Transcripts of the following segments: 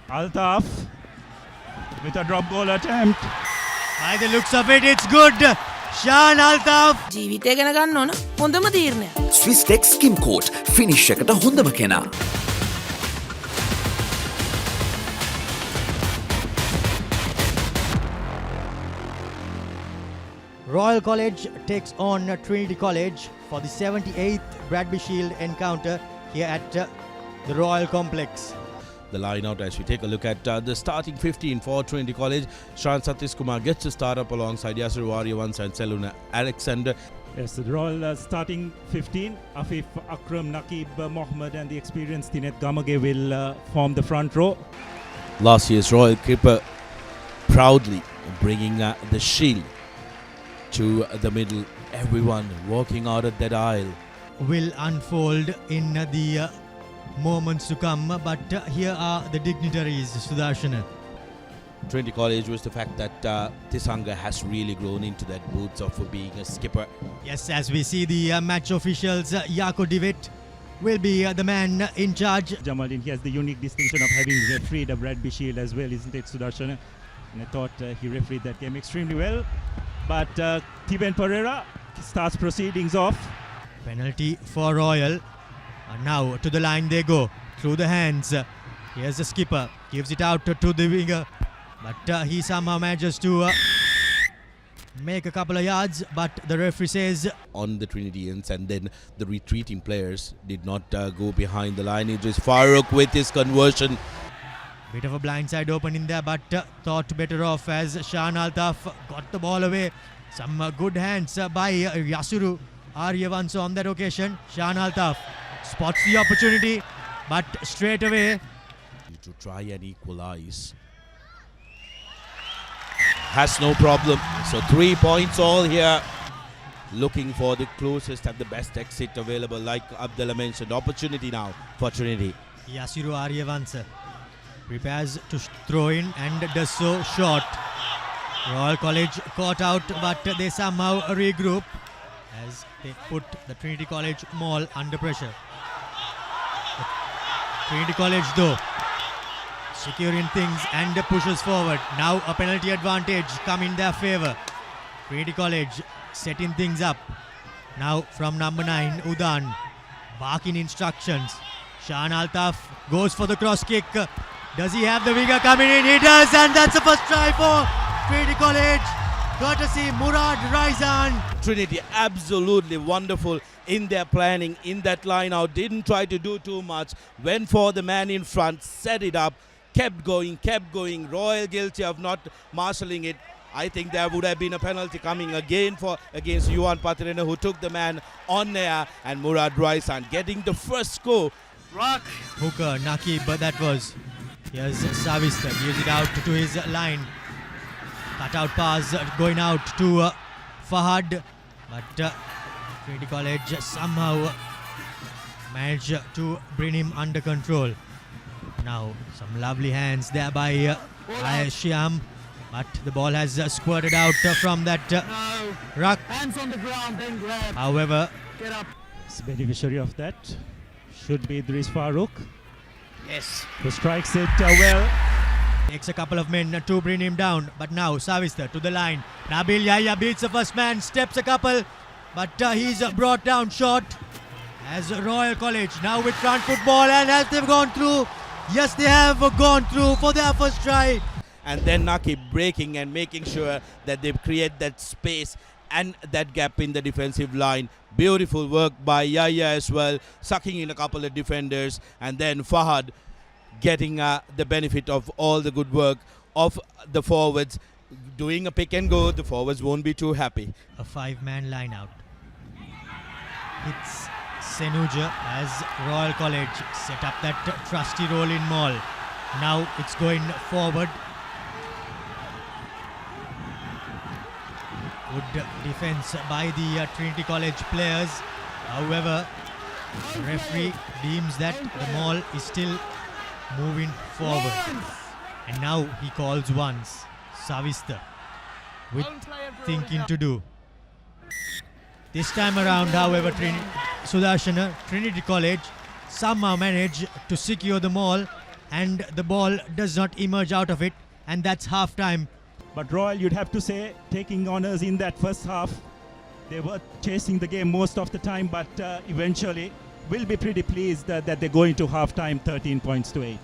Altaf with a drop goal attempt. By the looks of it, it's good. Shan Altaf. ජීවිතය ගැන ගන්න ඕන හොඳම තීරණය. Swiss Tech Skim Coat finish එකට හොඳම කෙනා. Royal College takes on Trinity College for the 78th Bradby Shield encounter here at the Royal Complex. The line out as we take a look at the starting 15 for Trinity College. Shan Satish Kumar gets to start up alongside Yasir Warriors and Seluna Alexander. Yes, the Royal starting 15, Afif Akram, Nakib Mohammed and the experienced Tinet Gamage will form the front row. Last year's Royal keeper proudly bringing the shield to the middle. Everyone walking out of that aisle. Will unfold in the moments to come, but here are the dignitaries, Sudarshana. Trinity College was the fact that Tisanga has really grown into that boots of being a skipper. Yes, as we see the match officials, Yako Divit will be the man in charge. Jamaldin, he has the unique distinction of having refereed a Bradby Shield as well, isn't it, Sudarshan? And I thought he refereed that game extremely well. But Tiben Pereira starts proceedings off. Penalty for Royal. And now to the line they go. Through the hands. Here's the skipper. Gives it out to the winger. But he somehow manages to make a couple of yards. But the referee says... On the Trinitians, and then the retreating players did not go behind the line. It was Farouk with his conversion. Bit of a blindside open in there, but thought better off as Shan Altaf got the ball away. Some good hands by Yasuru Aryavanso on that occasion. Shan Altaf spots the opportunity, but straight away. To try and equalize. Has no problem. So 3 points all here. Looking for the closest and the best exit available, like Abdullah mentioned. Opportunity now for Trinity. Yasuru Aryavansa prepares to throw in and does so short. Royal College caught out, but they somehow regroup as they put the Trinity College Mall under pressure. Trinity College though securing things and pushes forward. Now a penalty advantage come in their favour. Trinity College setting things up. Now from number 9, Udan barking instructions. Shan Altaf goes for the cross kick. Does he have the winger coming in? He does, and that's the first try for Trinity College. Courtesy Murad Raizan. Trinity absolutely wonderful in their planning, in that line out. Didn't try to do too much. Went for the man in front, set it up, kept going. Royal guilty of not marshalling it. I think there would have been a penalty coming again against Yuan Patrena, who took the man on air, and Murad Raizan getting the first score. Hooker, Nakib, but that was. Here's Savista, gives it out to his line. Cut out pass going out to Fahad. But Trinity College somehow managed to bring him under control. Now some lovely hands there by Shyam. But the ball has squirted out from that ruck. Hands on the ground, then grab. However, Get up. The beneficiary of that should be Idris Farouk, Yes. who strikes it well. takes a couple of men to bring him down. But now Savista to the line. Nabil Yahya beats the first man, steps a couple. But he's brought down short. As Royal College now with front football, and as they've gone through. Yes, they have gone through for their first try. And then Nakib breaking and making sure that they create that space and that gap in the defensive line. Beautiful work by Yahya as well, sucking in a couple of defenders, and then Fahad getting the benefit of all the good work of the forwards. Doing a pick and go, the forwards won't be too happy. A 5-man line out. It's Senuja as Royal College set up that trusty role in Mall. Now it's going forward. Good defense by the Trinity College players. However, the referee deems that the Mall is still moving forward. And now he calls once. Savista with thinking to do. This time around, however, Sudarshana, Trinity College somehow managed to secure the Mall and the ball does not emerge out of it, and that's half time. But Royal, you'd have to say, taking honours in that first half. They were chasing the game most of the time, but eventually will be pretty pleased that they go into half-time 13 points to 8.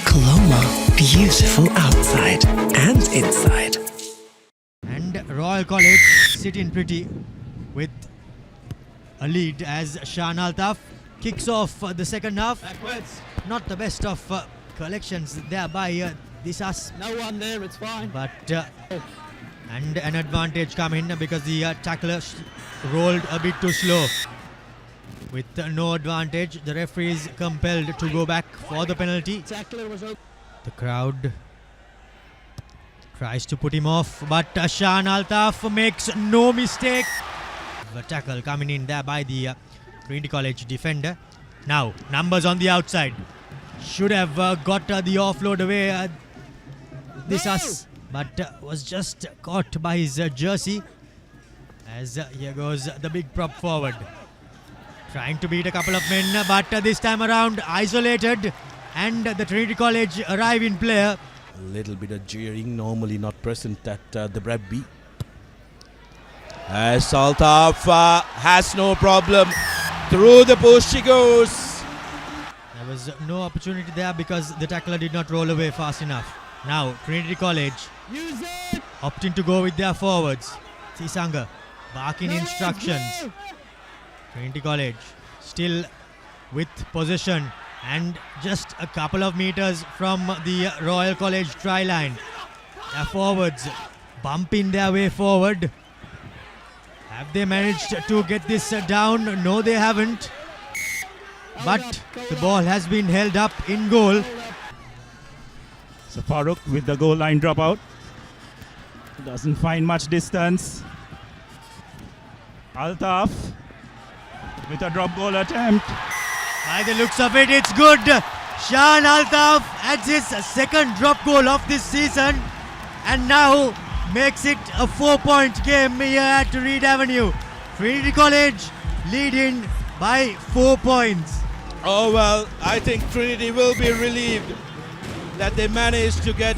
Coloma, beautiful outside and inside. And Royal College sitting pretty with a lead as Shan Altaf kicks off the second half. Backwards. Not the best of collections there by Disas, No one there, it's fine. but and an advantage come in because the tackler rolled a bit too slow. With no advantage, the referee is compelled to go back for the penalty. Tackler was open. The crowd tries to put him off, but Shan Altaf makes no mistake. The tackle coming in there by the Trinity College defender. Now, numbers on the outside. Should have got the offload away, Disas, but was just caught by his jersey. As here goes the big prop forward. Trying to beat a couple of men, but this time around isolated, and the Trinity College arriving player. A little bit of jeering, normally not present at the Bradby. As Altaf has no problem. Through the push she goes. There was no opportunity there because the tackler did not roll away fast enough. Now Trinity College Use it. opting to go with their forwards. Sisanga barking instructions. Go. Trinity College still with possession and just a couple of meters from the Royal College try line. Their forwards bumping their way forward. Have they managed to get this down? No, they haven't. But the ball has been held up in goal. So Farooq with the goal line dropout. Doesn't find much distance. Altaf with a drop goal attempt. By the looks of it, it's good. Shan Altaf adds his second drop goal of this season and now makes it a 4-point game here at Reed Avenue. Trinity College leading by 4 points. Oh well, I think Trinity will be relieved that they managed to get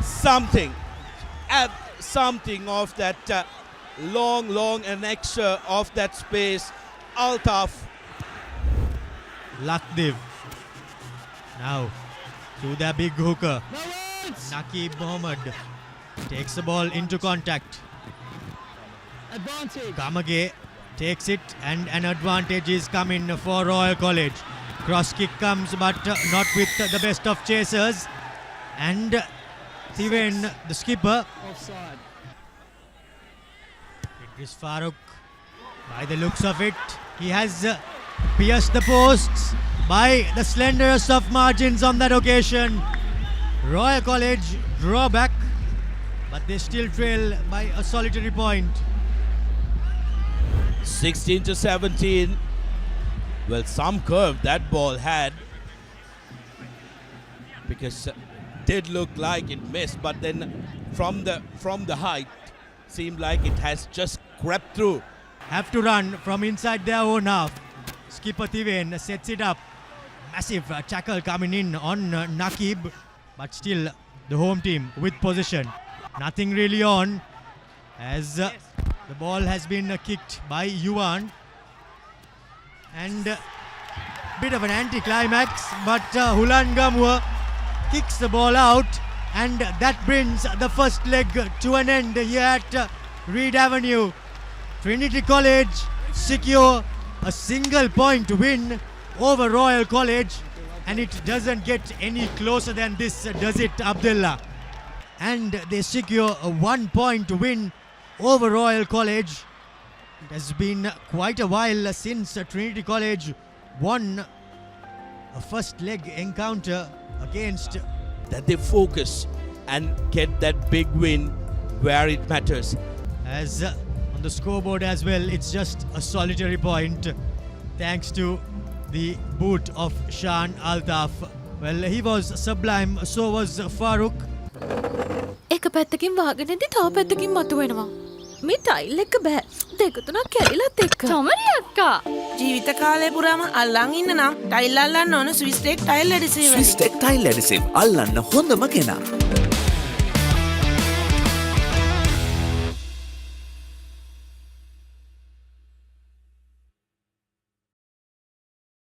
something of that long annexure of that space. Altaf. Lakdiv. Now to their big hooker. No words. Naqib Mohammed takes the ball into contact. Advantage. Kamage takes it and an advantage is coming for Royal College. Cross kick comes but not with the best of chasers. And Thiven, the skipper, Offside. Idris Farooq, by the looks of it, he has pierced the posts by the slenderest of margins on that occasion. Royal College draw back, but they still trail by a solitary point. 16-17. Well, some curve that ball had, because did look like it missed, but then from the height seemed like it has just crept through. Have to run from inside their own half. Skipper Thiven sets it up. Massive tackle coming in on Naqib, but still the home team with possession. Nothing really on as the ball has been kicked by Yuan. And bit of an anticlimax, but Hulan Gamua kicks the ball out, and that brings the first leg to an end here at Reed Avenue. Trinity College secure a single point win over Royal College, and it doesn't get any closer than this, does it, Abdullah? And they secure a 1 point win over Royal College. It has been quite a while since Trinity College won a first leg encounter against. That they focus and get that big win where it matters. As on the scoreboard as well, it's just a solitary point thanks to the boot of Shan Altaf. Well, he was sublime, so was Farooq. එක පැත්තකින් වාගෙනදී තව පැත්තකින් මතුවෙනවා. මේ tile එක බෑ. දෙක තුනක් කැඩිලත් එක්ක. චොමරි අක්කා. ජීවිත කාලය පුරාම අල්ලන් ඉන්න නම් ටයිල් අල්ලන්න ඕන Swiss tech tile adhesive. Swiss tech tile adhesive අල්ලන්න හොඳම කෙනා.